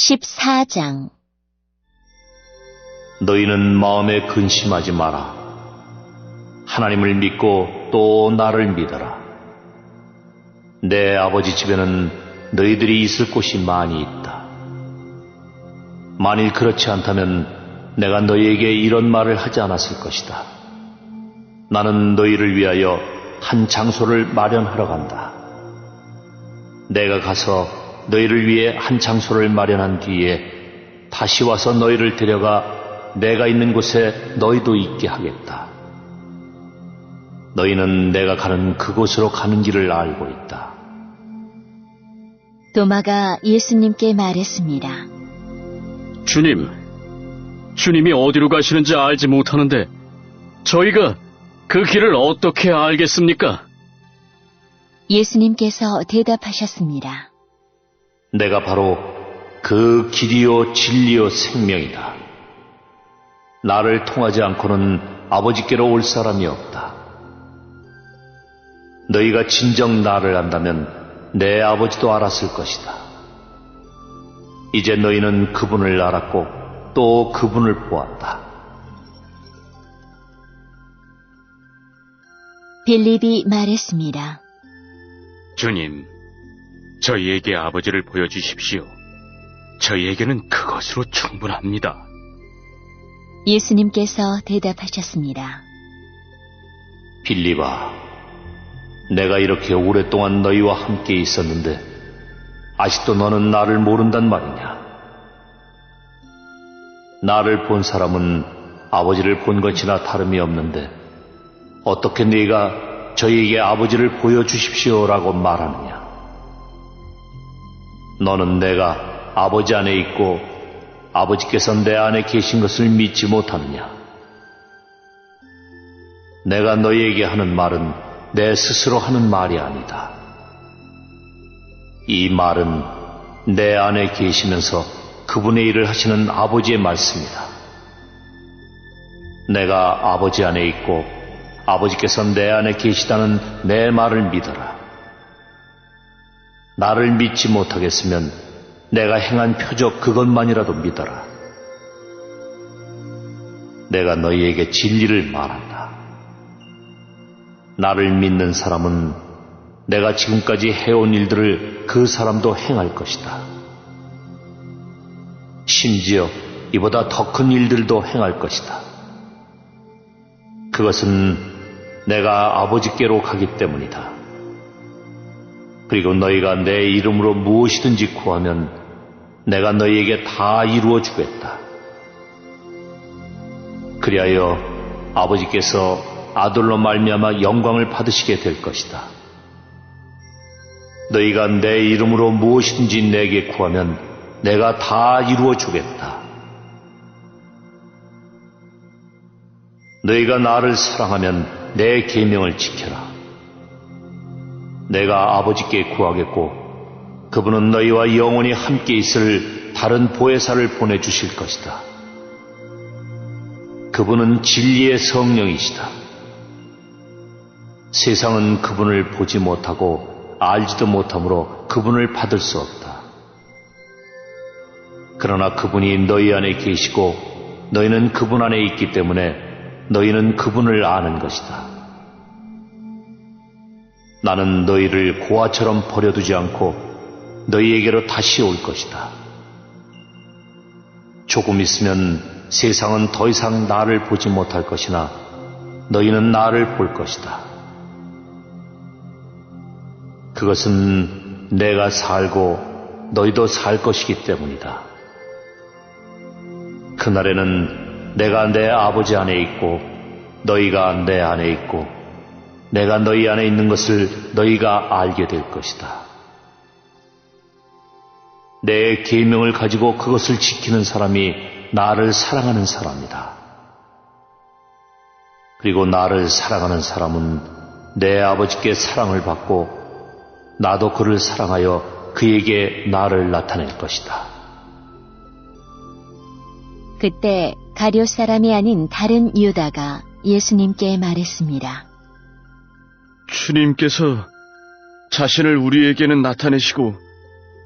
14장. 너희는 마음에 근심하지 마라. 하나님을 믿고 또 나를 믿어라. 내 아버지 집에는 너희들이 있을 곳이 많이 있다. 만일 그렇지 않다면 내가 너희에게 이런 말을 하지 않았을 것이다. 나는 너희를 위하여 한 장소를 마련하러 간다. 내가 가서 너희를 위해 한 장소를 마련한 뒤에 다시 와서 너희를 데려가 내가 있는 곳에 너희도 있게 하겠다. 너희는 내가 가는 그곳으로 가는 길을 알고 있다. 도마가 예수님께 말했습니다. 주님, 주님이 어디로 가시는지 알지 못하는데 저희가 그 길을 어떻게 알겠습니까? 예수님께서 대답하셨습니다. 내가 바로 그 길이요 진리요 생명이다. 나를 통하지 않고는 아버지께로 올 사람이 없다. 너희가 진정 나를 안다면 내 아버지도 알았을 것이다. 이제 너희는 그분을 알았고 또 그분을 보았다. 빌립이 말했습니다. 주님, 저희에게 아버지를 보여주십시오. 저희에게는 그것으로 충분합니다. 예수님께서 대답하셨습니다. 빌립아, 내가 이렇게 오랫동안 너희와 함께 있었는데 아직도 너는 나를 모른단 말이냐? 나를 본 사람은 아버지를 본 것이나 다름이 없는데 어떻게 네가 저희에게 아버지를 보여주십시오라고 말하느냐? 너는 내가 아버지 안에 있고 아버지께서 내 안에 계신 것을 믿지 못하느냐? 내가 너희에게 하는 말은 내 스스로 하는 말이 아니다. 이 말은 내 안에 계시면서 그분의 일을 하시는 아버지의 말씀이다. 내가 아버지 안에 있고 아버지께서 내 안에 계시다는 내 말을 믿어라. 나를 믿지 못하겠으면 내가 행한 표적 그것만이라도 믿어라. 내가 너희에게 진리를 말한다. 나를 믿는 사람은 내가 지금까지 해온 일들을 그 사람도 행할 것이다. 심지어 이보다 더 큰 일들도 행할 것이다. 그것은 내가 아버지께로 가기 때문이다. 그리고 너희가 내 이름으로 무엇이든지 구하면 내가 너희에게 다 이루어 주겠다. 그리하여 아버지께서 아들로 말미암아 영광을 받으시게 될 것이다. 너희가 내 이름으로 무엇이든지 내게 구하면 내가 다 이루어 주겠다. 너희가 나를 사랑하면 내 계명을 지켜라. 내가 아버지께 구하겠고 그분은 너희와 영원히 함께 있을 다른 보혜사를 보내주실 것이다. 그분은 진리의 성령이시다. 세상은 그분을 보지 못하고 알지도 못하므로 그분을 받을 수 없다. 그러나 그분이 너희 안에 계시고 너희는 그분 안에 있기 때문에 너희는 그분을 아는 것이다. 나는 너희를 고아처럼 버려두지 않고 너희에게로 다시 올 것이다. 조금 있으면 세상은 더 이상 나를 보지 못할 것이나 너희는 나를 볼 것이다. 그것은 내가 살고 너희도 살 것이기 때문이다. 그날에는 내가 내 아버지 안에 있고 너희가 내 안에 있고 내가 너희 안에 있는 것을 너희가 알게 될 것이다. 내 계명을 가지고 그것을 지키는 사람이 나를 사랑하는 사람이다. 그리고 나를 사랑하는 사람은 내 아버지께 사랑을 받고 나도 그를 사랑하여 그에게 나를 나타낼 것이다. 그때 가룟 사람이 아닌 다른 유다가 예수님께 말했습니다. 주님께서 자신을 우리에게는 나타내시고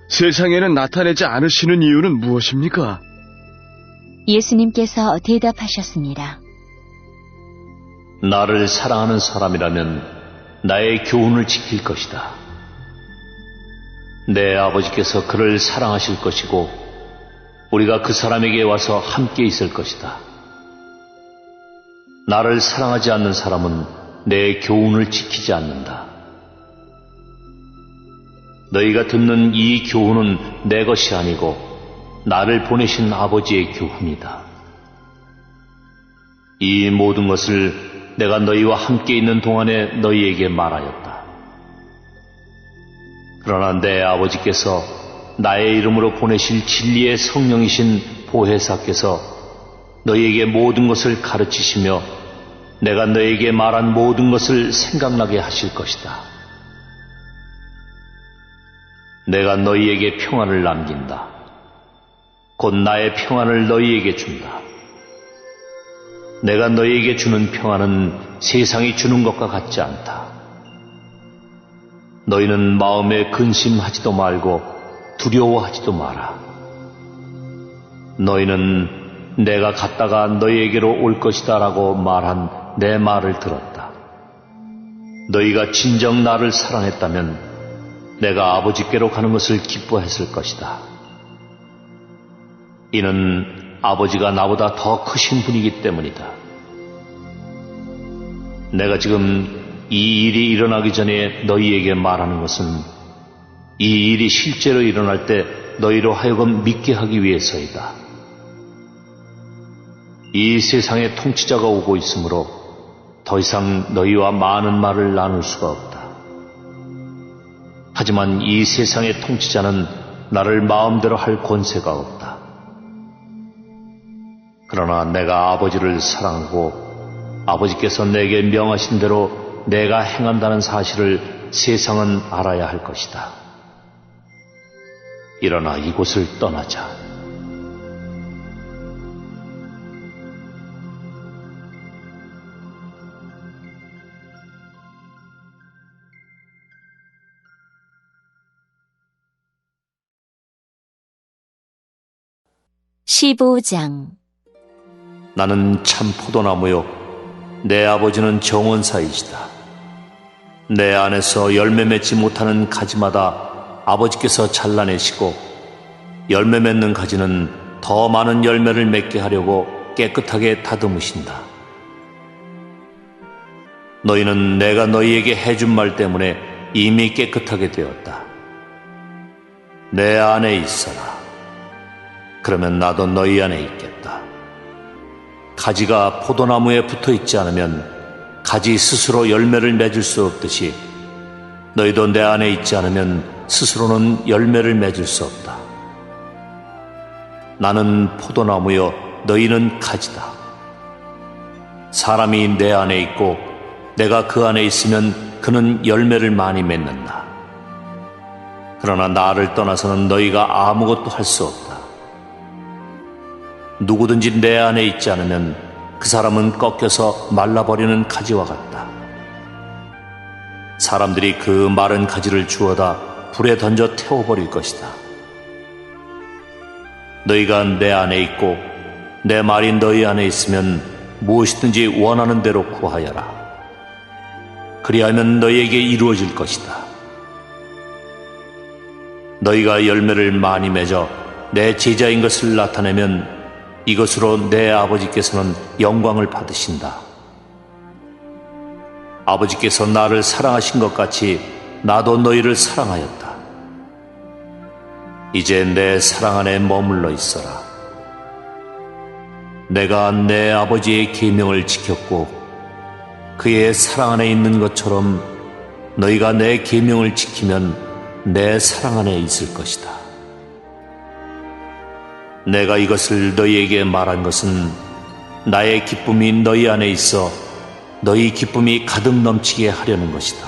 세상에는 나타내지 않으시는 이유는 무엇입니까? 예수님께서 대답하셨습니다. 나를 사랑하는 사람이라면 나의 교훈을 지킬 것이다. 내 아버지께서 그를 사랑하실 것이고 우리가 그 사람에게 와서 함께 있을 것이다. 나를 사랑하지 않는 사람은 내 교훈을 지키지 않는다. 너희가 듣는 이 교훈은 내 것이 아니고 나를 보내신 아버지의 교훈이다. 이 모든 것을 내가 너희와 함께 있는 동안에 너희에게 말하였다. 그러나 내 아버지께서 나의 이름으로 보내실 진리의 성령이신 보혜사께서 너희에게 모든 것을 가르치시며 내가 너희에게 말한 모든 것을 생각나게 하실 것이다. 내가 너희에게 평안을 남긴다. 곧 나의 평안을 너희에게 준다. 내가 너희에게 주는 평안은 세상이 주는 것과 같지 않다. 너희는 마음에 근심하지도 말고 두려워하지도 마라. 너희는 내가 갔다가 너희에게로 올 것이다 라고 말한 내 말을 들었다. 너희가 진정 나를 사랑했다면 내가 아버지께로 가는 것을 기뻐했을 것이다. 이는 아버지가 나보다 더 크신 분이기 때문이다. 내가 지금 이 일이 일어나기 전에 너희에게 말하는 것은 이 일이 실제로 일어날 때 너희로 하여금 믿게 하기 위해서이다. 이 세상의 통치자가 오고 있으므로 더 이상 너희와 많은 말을 나눌 수가 없다. 하지만 이 세상의 통치자는 나를 마음대로 할 권세가 없다. 그러나 내가 아버지를 사랑하고 아버지께서 내게 명하신 대로 내가 행한다는 사실을 세상은 알아야 할 것이다. 일어나 이곳을 떠나자. (15장) 나는 참 포도나무요 내 아버지는 정원사이시다. 내 안에서 열매 맺지 못하는 가지마다 아버지께서 잘라내시고 열매 맺는 가지는 더 많은 열매를 맺게 하려고 깨끗하게 다듬으신다. 너희는 내가 너희에게 해준 말 때문에 이미 깨끗하게 되었다. 내 안에 있어라. 그러면 나도 너희 안에 있겠다. 가지가 포도나무에 붙어 있지 않으면 가지 스스로 열매를 맺을 수 없듯이 너희도 내 안에 있지 않으면 스스로는 열매를 맺을 수 없다. 나는 포도나무여 너희는 가지다. 사람이 내 안에 있고 내가 그 안에 있으면 그는 열매를 많이 맺는다. 그러나 나를 떠나서는 너희가 아무것도 할 수 없다. 누구든지 내 안에 있지 않으면 그 사람은 꺾여서 말라버리는 가지와 같다. 사람들이 그 마른 가지를 주워다 불에 던져 태워버릴 것이다. 너희가 내 안에 있고 내 말이 너희 안에 있으면 무엇이든지 원하는 대로 구하여라. 그리하면 너희에게 이루어질 것이다. 너희가 열매를 많이 맺어 내 제자인 것을 나타내면 이것으로 내 아버지께서는 영광을 받으신다. 아버지께서 나를 사랑하신 것 같이 나도 너희를 사랑하였다. 이제 내 사랑 안에 머물러 있어라. 내가 내 아버지의 계명을 지켰고 그의 사랑 안에 있는 것처럼 너희가 내 계명을 지키면 내 사랑 안에 있을 것이다. 내가 이것을 너희에게 말한 것은 나의 기쁨이 너희 안에 있어 너희 기쁨이 가득 넘치게 하려는 것이다.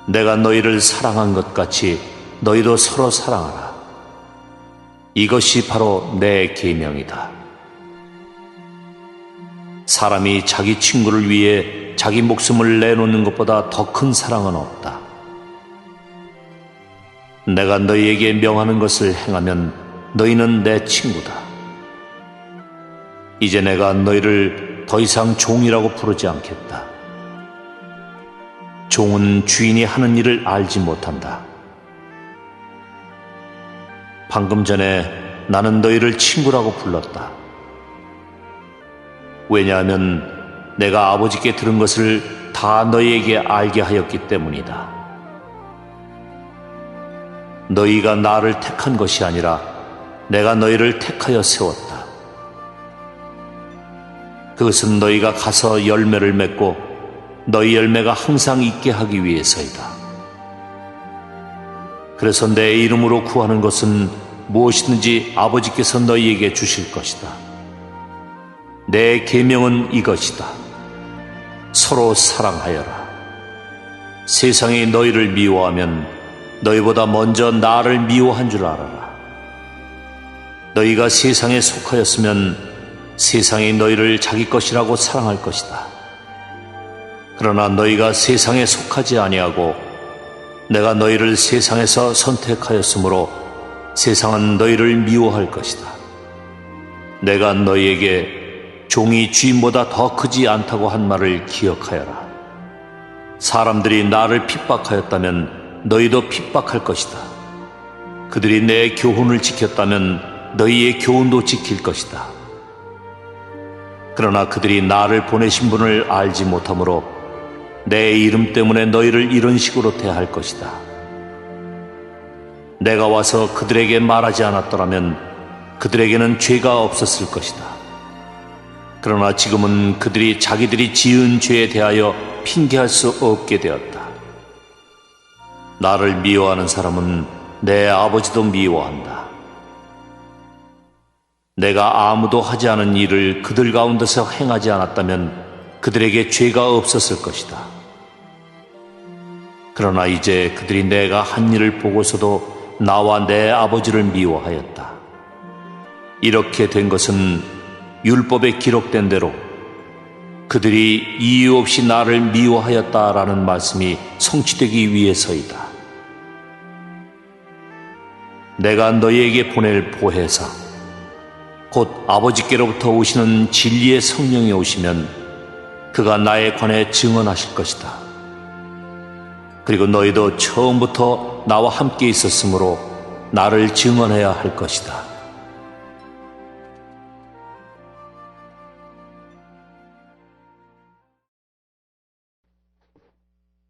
내가 너희를 사랑한 것 같이 너희도 서로 사랑하라. 이것이 바로 내 계명이다. 사람이 자기 친구를 위해 자기 목숨을 내놓는 것보다 더 큰 사랑은 없다. 내가 너희에게 명하는 것을 행하면 너희는 내 친구다. 이제 내가 너희를 더 이상 종이라고 부르지 않겠다. 종은 주인이 하는 일을 알지 못한다. 방금 전에 나는 너희를 친구라고 불렀다. 왜냐하면 내가 아버지께 들은 것을 다 너희에게 알게 하였기 때문이다. 너희가 나를 택한 것이 아니라 내가 너희를 택하여 세웠다. 그것은 너희가 가서 열매를 맺고 너희 열매가 항상 있게 하기 위해서이다. 그래서 내 이름으로 구하는 것은 무엇이든지 아버지께서 너희에게 주실 것이다. 내 계명은 이것이다. 서로 사랑하여라. 세상이 너희를 미워하면 너희보다 먼저 나를 미워한 줄 알아라. 너희가 세상에 속하였으면 세상이 너희를 자기 것이라고 사랑할 것이다. 그러나 너희가 세상에 속하지 아니하고 내가 너희를 세상에서 선택하였으므로 세상은 너희를 미워할 것이다. 내가 너희에게 종이 주인보다 더 크지 않다고 한 말을 기억하여라. 사람들이 나를 핍박하였다면 너희도 핍박할 것이다. 그들이 내 교훈을 지켰다면 너희의 교훈도 지킬 것이다. 그러나 그들이 나를 보내신 분을 알지 못하므로 내 이름 때문에 너희를 이런 식으로 대할 것이다. 내가 와서 그들에게 말하지 않았더라면 그들에게는 죄가 없었을 것이다. 그러나 지금은 그들이 자기들이 지은 죄에 대하여 핑계할 수 없게 되었다. 나를 미워하는 사람은 내 아버지도 미워한다. 내가 아무도 하지 않은 일을 그들 가운데서 행하지 않았다면 그들에게 죄가 없었을 것이다. 그러나 이제 그들이 내가 한 일을 보고서도 나와 내 아버지를 미워하였다. 이렇게 된 것은 율법에 기록된 대로 그들이 이유 없이 나를 미워하였다라는 말씀이 성취되기 위해서이다. 내가 너희에게 보낼 보혜사, 곧 아버지께로부터 오시는 진리의 성령이 오시면 그가 나에 관해 증언하실 것이다. 그리고 너희도 처음부터 나와 함께 있었으므로 나를 증언해야 할 것이다.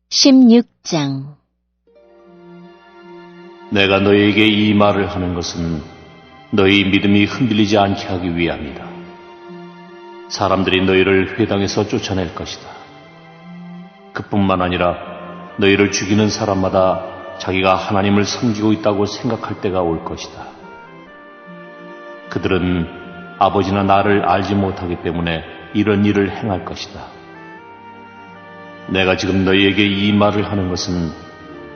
(16장) 내가 너희에게 이 말을 하는 것은 너희 믿음이 흔들리지 않게 하기 위함이다. 사람들이 너희를 회당에서 쫓아낼 것이다. 그뿐만 아니라 너희를 죽이는 사람마다 자기가 하나님을 섬기고 있다고 생각할 때가 올 것이다. 그들은 아버지나 나를 알지 못하기 때문에 이런 일을 행할 것이다. 내가 지금 너희에게 이 말을 하는 것은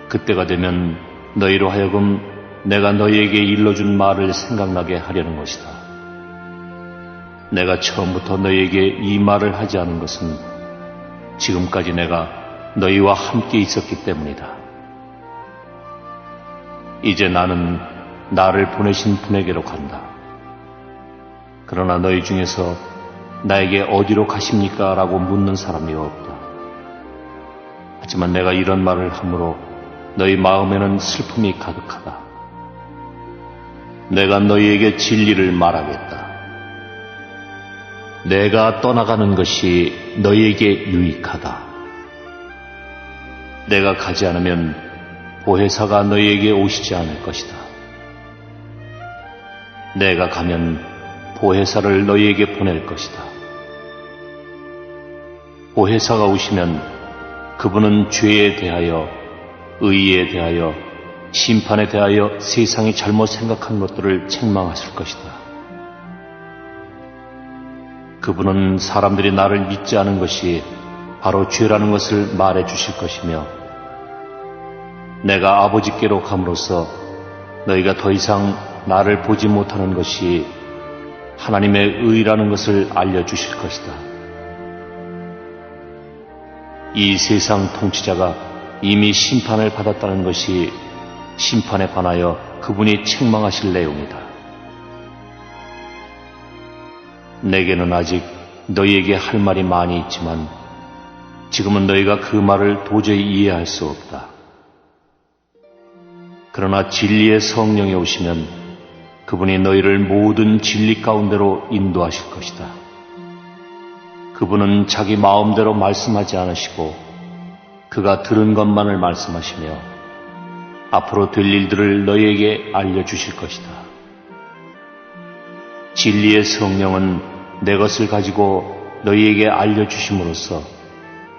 그때가 되면 너희로 하여금 내가 너희에게 일러준 말을 생각나게 하려는 것이다. 내가 처음부터 너희에게 이 말을 하지 않은 것은 지금까지 내가 너희와 함께 있었기 때문이다. 이제 나는 나를 보내신 분에게로 간다. 그러나 너희 중에서 나에게 어디로 가십니까? 라고 묻는 사람이 없다. 하지만 내가 이런 말을 함으로 너희 마음에는 슬픔이 가득하다. 내가 너희에게 진리를 말하겠다. 내가 떠나가는 것이 너희에게 유익하다. 내가 가지 않으면 보혜사가 너희에게 오시지 않을 것이다. 내가 가면 보혜사를 너희에게 보낼 것이다. 보혜사가 오시면 그분은 죄에 대하여, 의에 대하여, 심판에 대하여 세상이 잘못 생각한 것들을 책망하실 것이다. 그분은 사람들이 나를 믿지 않은 것이 바로 죄라는 것을 말해 주실 것이며 내가 아버지께로 감으로써 너희가 더 이상 나를 보지 못하는 것이 하나님의 의라는 것을 알려주실 것이다. 이 세상 통치자가 이미 심판을 받았다는 것이 심판에 관하여 그분이 책망하실 내용이다. 내게는 아직 너희에게 할 말이 많이 있지만 지금은 너희가 그 말을 도저히 이해할 수 없다. 그러나 진리의 성령이 오시면 그분이 너희를 모든 진리 가운데로 인도하실 것이다. 그분은 자기 마음대로 말씀하지 않으시고 그가 들은 것만을 말씀하시며 앞으로 될 일들을 너희에게 알려주실 것이다. 진리의 성령은 내 것을 가지고 너희에게 알려주심으로써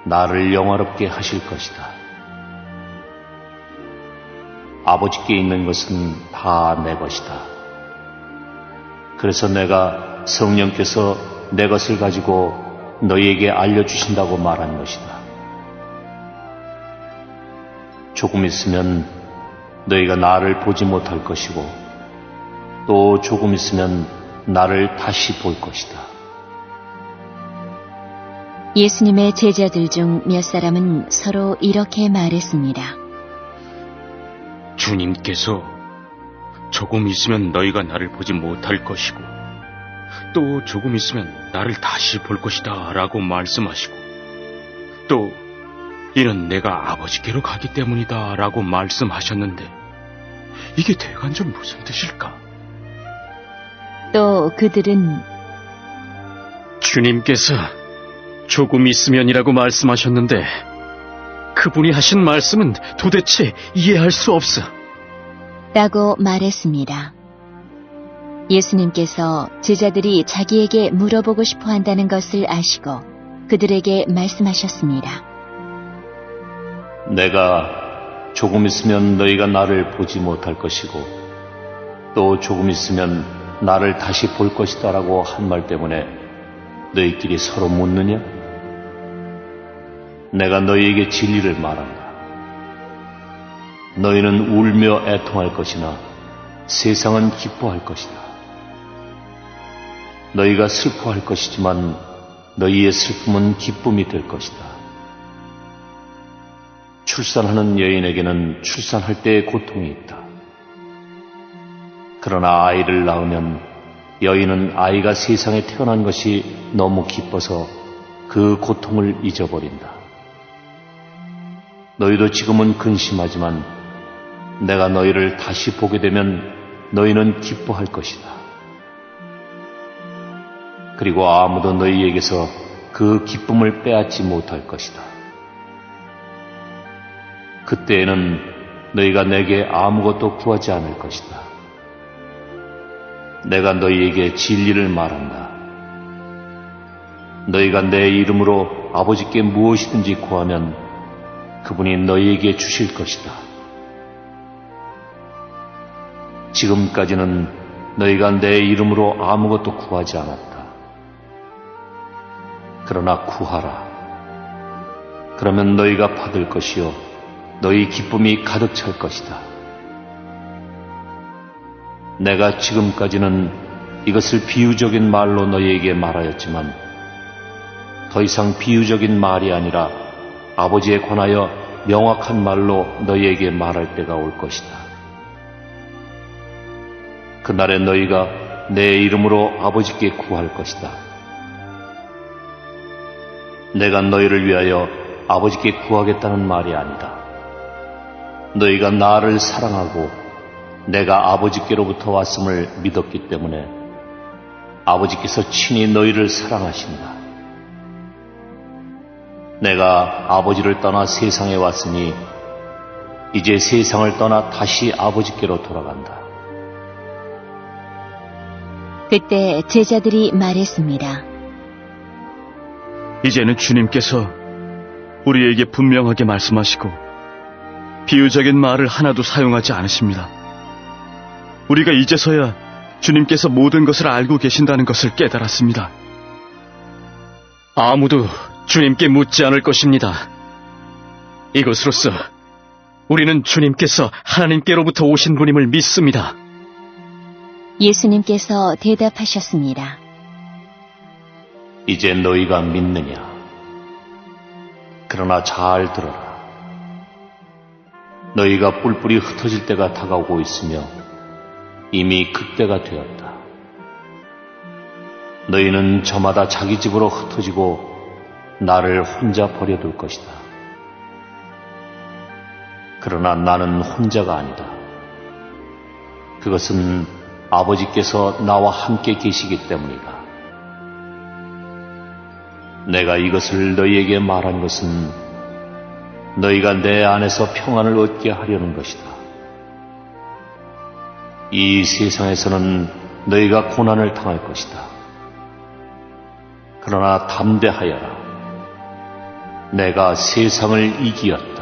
나를 영화롭게 하실 것이다. 아버지께 있는 것은 다 내 것이다. 그래서 내가 성령께서 내 것을 가지고 너희에게 알려주신다고 말한 것이다. 조금 있으면 너희가 나를 보지 못할 것이고 또 조금 있으면 나를 다시 볼 것이다. 예수님의 제자들 중 몇 사람은 서로 이렇게 말했습니다. 주님께서 조금 있으면 너희가 나를 보지 못할 것이고 또 조금 있으면 나를 다시 볼 것이다 라고 말씀하시고 또 이는 내가 아버지께로 가기 때문이다 라고 말씀하셨는데 이게 대간좀 무슨 뜻일까? 또 그들은 주님께서 조금 있으면이라고 말씀하셨는데 그분이 하신 말씀은 도대체 이해할 수 없어. 라고 말했습니다. 예수님께서 제자들이 자기에게 물어보고 싶어 한다는 것을 아시고 그들에게 말씀하셨습니다. 내가 조금 있으면 너희가 나를 보지 못할 것이고 또 조금 있으면 나를 다시 볼 것이다 라고 한 말 때문에 너희끼리 서로 묻느냐? 내가 너희에게 진리를 말한다. 너희는 울며 애통할 것이나 세상은 기뻐할 것이다. 너희가 슬퍼할 것이지만 너희의 슬픔은 기쁨이 될 것이다. 출산하는 여인에게는 출산할 때의 고통이 있다. 그러나 아이를 낳으면 여인은 아이가 세상에 태어난 것이 너무 기뻐서 그 고통을 잊어버린다. 너희도 지금은 근심하지만 내가 너희를 다시 보게 되면 너희는 기뻐할 것이다. 그리고 아무도 너희에게서 그 기쁨을 빼앗지 못할 것이다. 그때에는 너희가 내게 아무것도 구하지 않을 것이다. 내가 너희에게 진리를 말한다. 너희가 내 이름으로 아버지께 무엇이든지 구하면 그분이 너희에게 주실 것이다. 지금까지는 너희가 내 이름으로 아무것도 구하지 않았다. 그러나 구하라. 그러면 너희가 받을 것이요 너희 기쁨이 가득 찰 것이다. 내가 지금까지는 이것을 비유적인 말로 너희에게 말하였지만 더 이상 비유적인 말이 아니라 아버지에 관하여 명확한 말로 너희에게 말할 때가 올 것이다. 그날에 너희가 내 이름으로 아버지께 구할 것이다. 내가 너희를 위하여 아버지께 구하겠다는 말이 아니다. 너희가 나를 사랑하고 내가 아버지께로부터 왔음을 믿었기 때문에 아버지께서 친히 너희를 사랑하신다. 내가 아버지를 떠나 세상에 왔으니 이제 세상을 떠나 다시 아버지께로 돌아간다. 그때 제자들이 말했습니다. 이제는 주님께서 우리에게 분명하게 말씀하시고 비유적인 말을 하나도 사용하지 않으십니다. 우리가 이제서야 주님께서 모든 것을 알고 계신다는 것을 깨달았습니다. 아무도 주님께 묻지 않을 것입니다. 이것으로써 우리는 주님께서 하나님께로부터 오신 분임을 믿습니다. 예수님께서 대답하셨습니다. 이제 너희가 믿느냐? 그러나 잘 들어라. 너희가 뿔뿔이 흩어질 때가 다가오고 있으며 이미 그때가 되었다. 너희는 저마다 자기 집으로 흩어지고 나를 혼자 버려둘 것이다. 그러나 나는 혼자가 아니다. 그것은 아버지께서 나와 함께 계시기 때문이다. 내가 이것을 너희에게 말한 것은 너희가 내 안에서 평안을 얻게 하려는 것이다. 이 세상에서는 너희가 고난을 당할 것이다. 그러나 담대하여라. 내가 세상을 이기었다.